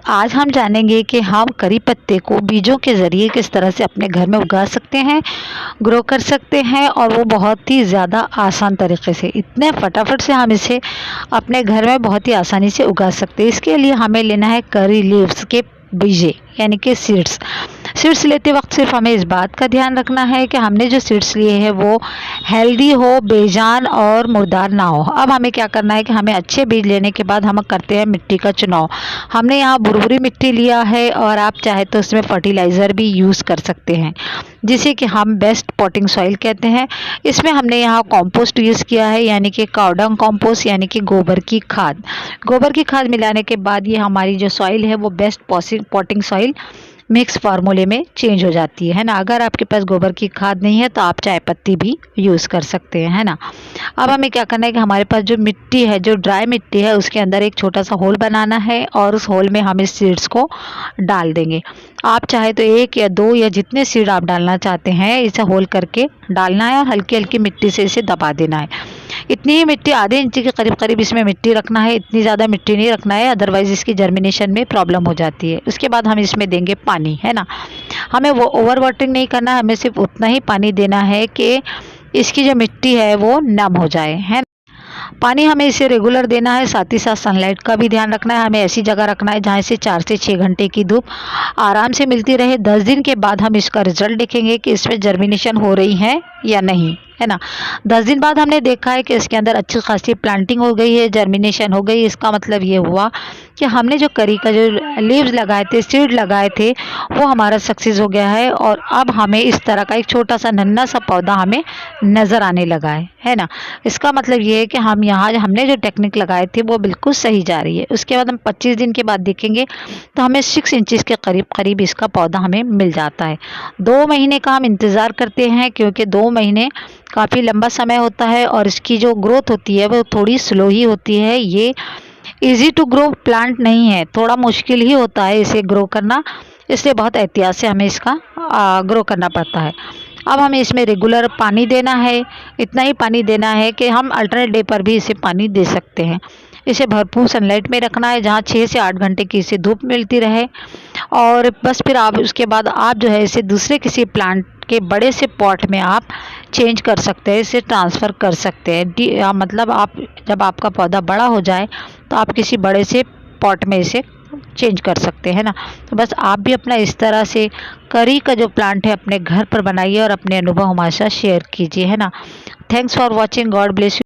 आज हम जानेंगे कि हम करी पत्ते को बीजों के ज़रिए किस तरह से अपने घर में उगा सकते हैं, ग्रो कर सकते हैं और वो बहुत ही ज़्यादा आसान तरीके से, इतने फटाफट से हम इसे अपने घर में बहुत ही आसानी से उगा सकते हैं। इसके लिए हमें लेना है करी लीव्स के बीजे यानी कि सीड्स। सीड्स लेते वक्त सिर्फ हमें इस बात का ध्यान रखना है कि हमने जो सीड्स लिए हैं वो हेल्दी हो, बेजान और मुर्दार ना हो। अब हमें क्या करना है कि हमें अच्छे बीज लेने के बाद हम करते हैं मिट्टी का चुनाव। हमने यहाँ बुरबुरी मिट्टी लिया है और आप चाहे तो उसमें फर्टिलाइज़र भी यूज़ कर सकते हैं, जिसे कि हम बेस्ट पॉटिंग सॉइल कहते हैं। इसमें हमने यहाँ कॉम्पोस्ट यूज़ किया है, यानी कि काउडंग कॉम्पोस्ट यानी कि गोबर की खाद। गोबर की खाद मिलाने के बाद ये हमारी जो सॉइल है वो बेस्ट पॉटिंग सॉइल मिक्स फार्मूले में चेंज हो जाती है ना। अगर आपके पास गोबर की खाद नहीं है तो आप चाय पत्ती भी यूज़ कर सकते हैं, है ना। अब हमें क्या करना है कि हमारे पास जो मिट्टी है, जो ड्राई मिट्टी है, उसके अंदर एक छोटा सा होल बनाना है और उस होल में हम इस सीड्स को डाल देंगे। आप चाहे तो 1 या 2 या जितने सीड आप डालना चाहते हैं इसे होल करके डालना है और हल्की हल्की मिट्टी से इसे दबा देना है। इतनी ही मिट्टी, आधे इंची के करीब करीब इसमें मिट्टी रखना है, इतनी ज़्यादा मिट्टी नहीं रखना है, अदरवाइज़ इसकी जर्मिनेशन में प्रॉब्लम हो जाती है। उसके बाद हम इसमें देंगे पानी, है ना। हमें वो ओवर वाटरिंग नहीं करना है, हमें सिर्फ उतना ही पानी देना है कि इसकी जो मिट्टी है वो नम हो जाए, है। पानी हमें इसे रेगुलर देना है, साथ ही साथ सनलाइट का भी ध्यान रखना है। हमें ऐसी जगह रखना है जहाँ से 4 से 6 घंटे की धूप आराम से मिलती रहे। 10 दिन के बाद हम इसका रिजल्ट देखेंगे कि इसमें जर्मिनेशन हो रही है या नहीं, है ना। 10 दिन बाद हमने देखा है कि इसके अंदर अच्छी खासी प्लांटिंग हो गई है, जर्मिनेशन हो गई। इसका मतलब ये हुआ कि हमने जो करी का जो लीव्स लगाए थे, सीड लगाए थे, वो हमारा सक्सेस हो गया है और अब हमें इस तरह का एक छोटा सा नन्हा सा पौधा हमें नज़र आने लगा है ना। इसका मतलब ये है कि हम यहाँ हमने जो टेक्निक लगाए थे वो बिल्कुल सही जा रही है। उसके बाद हम 25 दिन के बाद देखेंगे तो हमें 6 इंचज़ के करीब करीब इसका पौधा हमें मिल जाता है। 2 महीने का हम इंतज़ार करते हैं, क्योंकि 2 महीने काफ़ी लंबा समय होता है और इसकी जो ग्रोथ होती है वो थोड़ी स्लो ही होती है। ये इजी टू ग्रो प्लांट नहीं है, थोड़ा मुश्किल ही होता है इसे ग्रो करना, इसलिए बहुत एहतियात से हमें इसका ग्रो करना पड़ता है। अब हमें इसमें रेगुलर पानी देना है, इतना ही पानी देना है कि हम अल्टरनेट डे पर भी इसे पानी दे सकते हैं। इसे भरपूर सनलाइट में रखना है, जहाँ 6 से 8 घंटे की इसे धूप मिलती रहे और बस फिर आप उसके बाद आप जो है इसे दूसरे किसी प्लांट के बड़े से पॉट में आप चेंज कर सकते हैं, इसे ट्रांसफ़र कर सकते हैं। मतलब आप जब आपका पौधा बड़ा हो जाए तो आप किसी बड़े से पॉट में इसे चेंज कर सकते हैं ना। तो बस आप भी अपना इस तरह से करी का जो प्लांट है अपने घर पर बनाइए और अपने अनुभव हमारे साथ शेयर कीजिए, है ना। Thanks for watching, God bless you.